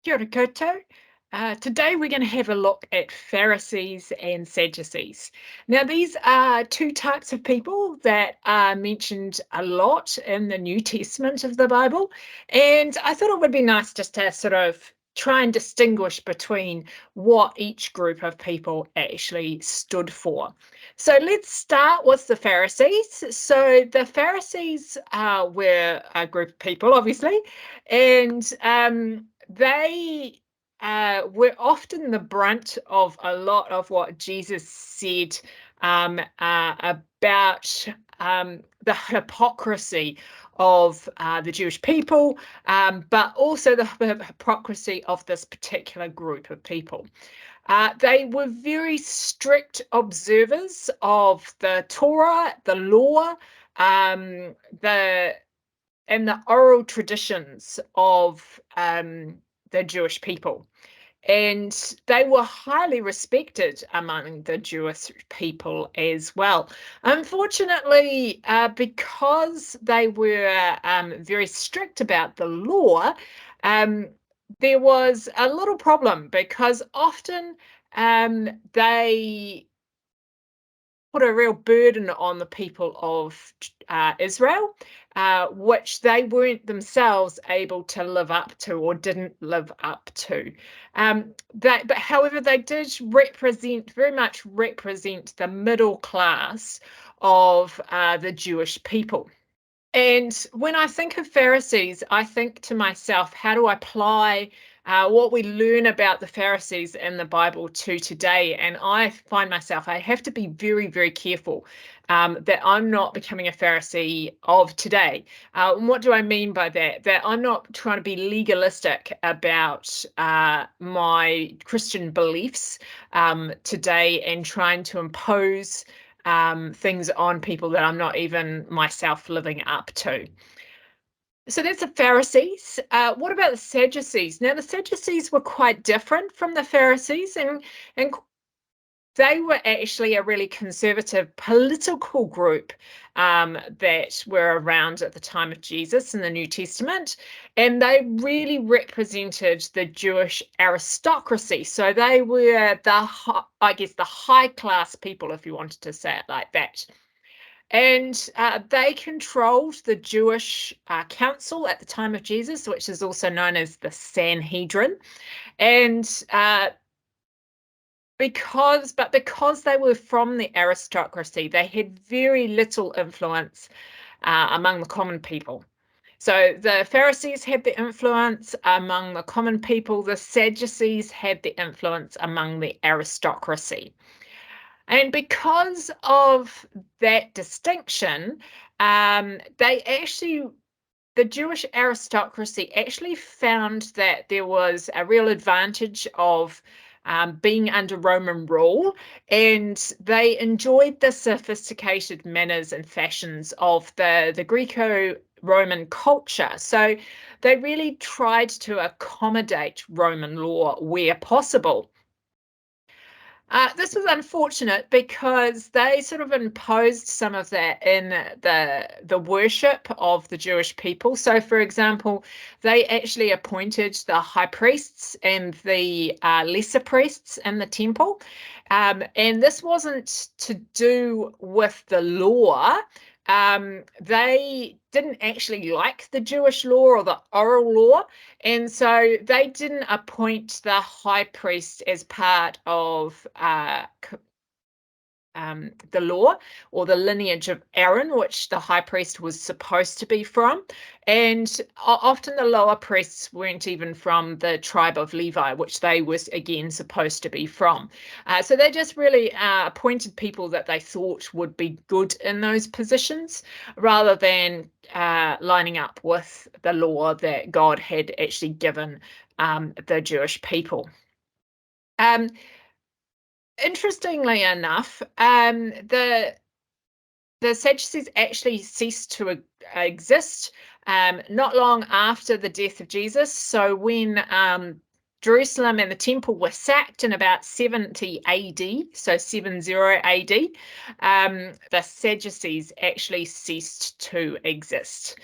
Kia ora koutou. Today we're going to have a look at Pharisees and Sadducees. Now, these are two types of people that are mentioned a lot in the New Testament of the Bible, and I thought it would be nice just to sort of try and distinguish between what each group of people actually stood for. So let's start with the Pharisees. So the Pharisees were a group of people, obviously, and they were often the brunt of a lot of what Jesus said about the hypocrisy of the Jewish people, but also the hypocrisy of this particular group of people. They were very strict observers of the Torah, the law, the and the oral traditions of the Jewish people. And they were highly respected among the Jewish people as well. Unfortunately, because they were very strict about the law, there was a little problem because often they put a real burden on the people of Israel, which they weren't themselves able to live up to or didn't live up to. But however, they did very much represent the middle class of the Jewish people. And when I think of Pharisees, I think to myself, how do I apply what we learn about the Pharisees in the Bible to today? And I find myself, I have to be very, very careful that I'm not becoming a Pharisee of today. And what do I mean by that? That I'm not trying to be legalistic about my Christian beliefs today and trying to impose things on people that I'm not even myself living up to. So that's the Pharisees. What about the Sadducees? Now, the Sadducees were quite different from the Pharisees, and they were actually a really conservative political group that were around at the time of Jesus in the New Testament, and they really represented the Jewish aristocracy. So they were the high class people, if you wanted to say it like that. And they controlled the Jewish council at the time of Jesus, which is also known as the Sanhedrin. And because they were from the aristocracy, they had very little influence among the common people. So the Pharisees had the influence among the common people, the Sadducees had the influence among the aristocracy. And because of that distinction, the Jewish aristocracy actually found that there was a real advantage of being under Roman rule, and they enjoyed the sophisticated manners and fashions of the Greco-Roman culture. So they really tried to accommodate Roman law where possible. This was unfortunate because they sort of imposed some of that in the worship of the Jewish people. So, for example, they actually appointed the high priests and the lesser priests in the temple. And this wasn't to do with the law. They didn't actually like the Jewish law or the oral law, and so they didn't appoint the high priest as part of the law or the lineage of Aaron, which the high priest was supposed to be from. And often the lower priests weren't even from the tribe of Levi, which they was again supposed to be from. So they just really appointed people that they thought would be good in those positions rather than lining up with the law that God had actually given the Jewish people. Interestingly enough, the Sadducees actually ceased to exist not long after the death of Jesus. So when Jerusalem and the temple were sacked in about 70 AD, so 70 AD, the Sadducees actually ceased to exist.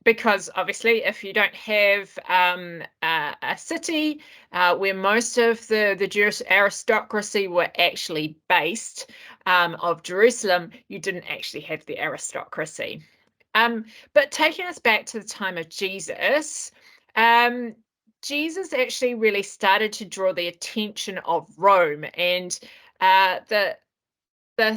because obviously, if you don't have a city where most of the Jewish aristocracy were actually based of Jerusalem, you didn't actually have the aristocracy. But taking us back to the time of Jesus, um, Jesus actually really started to draw the attention of Rome, and the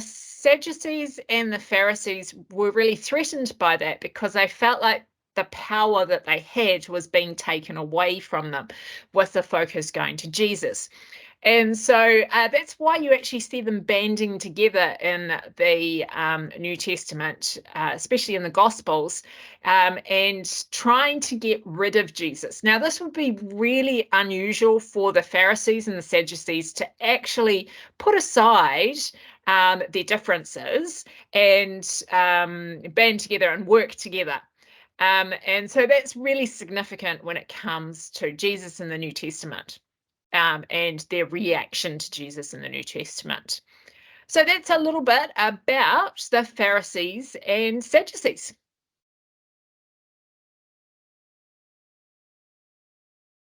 Sadducees and the Pharisees were really threatened by that because they felt like the power that they had was being taken away from them, with the focus going to Jesus. And so that's why you actually see them banding together in the New Testament, especially in the Gospels, and trying to get rid of Jesus. Now, this would be really unusual for the Pharisees and the Sadducees to actually put aside their differences and band together and work together. And so that's really significant when it comes to Jesus in the New Testament, and their reaction to Jesus in the New Testament. So that's a little bit about the Pharisees and Sadducees.